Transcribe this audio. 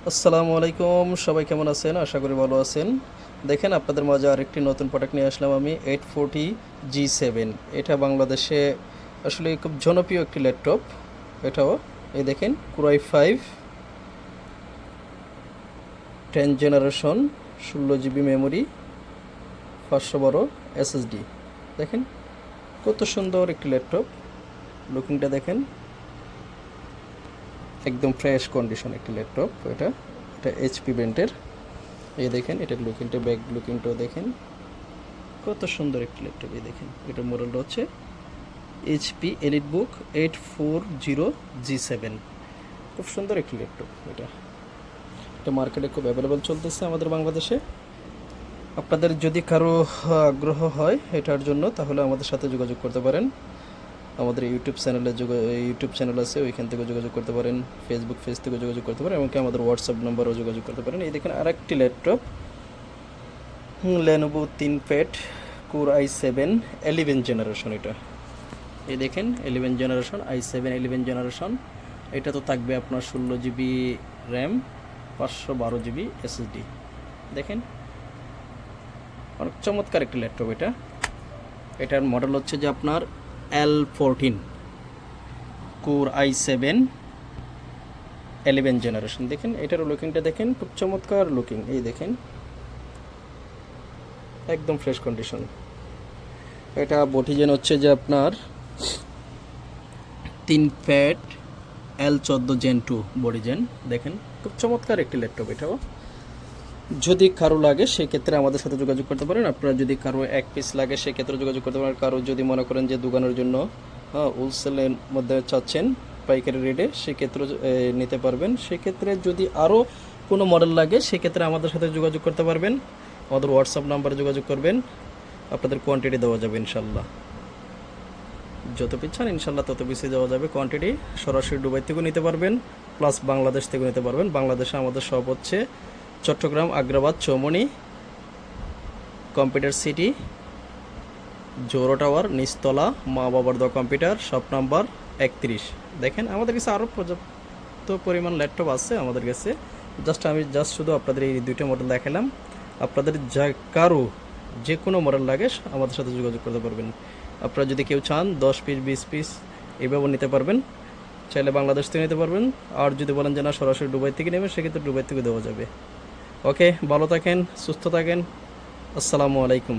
আসসালামু আলাইকুম, সবাই কেমন আছেন? আশা করি ভালো আছেন। দেখেন, আপনাদের মাঝে আরেকটি নতুন প্রোডাক্ট নিয়ে আসলাম আমি, 840G7। এটা বাংলাদেশে আসলে খুব জনপ্রিয় একটি ল্যাপটপ। এটাও এই দেখেন, Core i5 10 generation, 16 GB memory, 512 SSD। দেখেন কত সুন্দর একটি ল্যাপটপ। লুকিংটা দেখেন, একদম ফ্রেশ কন্ডিশন একটি ল্যাপটপ। এটা এটা HP ব্র্যান্ডের। এই দেখেন, এটার লুকিংটা, ব্যাক লুকিংটাও দেখেন, কত সুন্দর একটি ল্যাপটপ। এই দেখেন, এটার মডেলটা হচ্ছে HP EliteBook 840G7। খুব সুন্দর একটি ল্যাপটপ। এটা এটা মার্কেটে খুব অ্যাভেলেবেল চলতেছে আমাদের বাংলাদেশে। আপনাদের যদি কারো আগ্রহ হয় এটার জন্য, তাহলে আমাদের সাথে যোগাযোগ করতে পারেন। আমাদের ইউটিউব চ্যানেল আছে, ওইখান থেকে যোগাযোগ করতে পারেন। ফেসবুক পেজ থেকে যোগাযোগ করতে পারেন, এমনকি আমাদের হোয়াটসঅ্যাপ নাম্বারও যোগাযোগ করতে পারেন। এই দেখেন আরেকটি laptop, Lenovo ThinkPad Core i7 11 generation. এটা এই দেখেন 11 জেনারেশন, i7 11 জেনারেশন। এটা তো থাকবে আপনার 16 GB র্যাম, 512 GB SSD। দেখেন অনেক চমৎকার একটি ল্যাপটপ এটা। এটার মডেল হচ্ছে যে আপনার L14 Core i7 11 জেনারেশন। দেখেন এটার লুকিংটা দেখেন, খুব চমৎকার লুকিং। এই দেখেন একদম ফ্রেশ কন্ডিশন। এটা বডিজেন হচ্ছে যে আপনার ThinkPad L14 Gen 2 বডিজেন। দেখেন খুব চমৎকার একটি ল্যাপটপ। এটাও যদি কারো লাগে সেক্ষেত্রে আমাদের সাথে যোগাযোগ করতে পারেন। আপনারা যদি কারো এক পিস লাগে সেক্ষেত্রে যোগাযোগ করতে পারেন। কারো যদি মনে করেন যে দোকানের জন্য হোলসেলের মধ্যে চাচ্ছেন পাইকারি রেটে, সেক্ষেত্রে নিতে পারবেন। সেক্ষেত্রে যদি আরও কোনো মডেল লাগে সেক্ষেত্রে আমাদের সাথে যোগাযোগ করতে পারবেন। আমাদের হোয়াটসঅ্যাপ নাম্বারে যোগাযোগ করবেন, আপনাদের কোয়ান্টিটি দেওয়া যাবে ইনশাল্লাহ। যত পিস চান ইনশাল্লাহ তত পিসই দেওয়া যাবে। কোয়ান্টিটি সরাসরি দুবাই থেকেও নিতে পারবেন, প্লাস বাংলাদেশ থেকেও নিতে পারবেন। বাংলাদেশে আমাদের সব হচ্ছে চট্টগ্রাম, আগ্রাবাদ, চৌমনি, কম্পিউটার সিটি, জোরো টাওয়ার, নিচতলা, মা বাবার দোয়া কম্পিউটার, শপ নাম্বার 31। দেখেন আমাদের কাছে আরও পর্যাপ্ত পরিমাণ ল্যাপটপ আছে আমাদের কাছে। আমি শুধু আপনাদের এই দুইটা মডেল দেখালাম। আপনাদের যা কারো যে কোনো মডেল লাগে আমাদের সাথে যোগাযোগ করতে পারবেন। আপনারা যদি কেউ চান 10 পিস 20 পিস এইভাবে নিতে পারবেন, চাইলে বাংলাদেশ থেকে নিতে পারবেন। আর যদি বলেন যে না সরাসরি দুবাই থেকে নেবেন, সেক্ষেত্রে দুবাই থেকে দেওয়া যাবে। ওকে, ভালো থাকেন, সুস্থ থাকেন। আসসালামু আলাইকুম।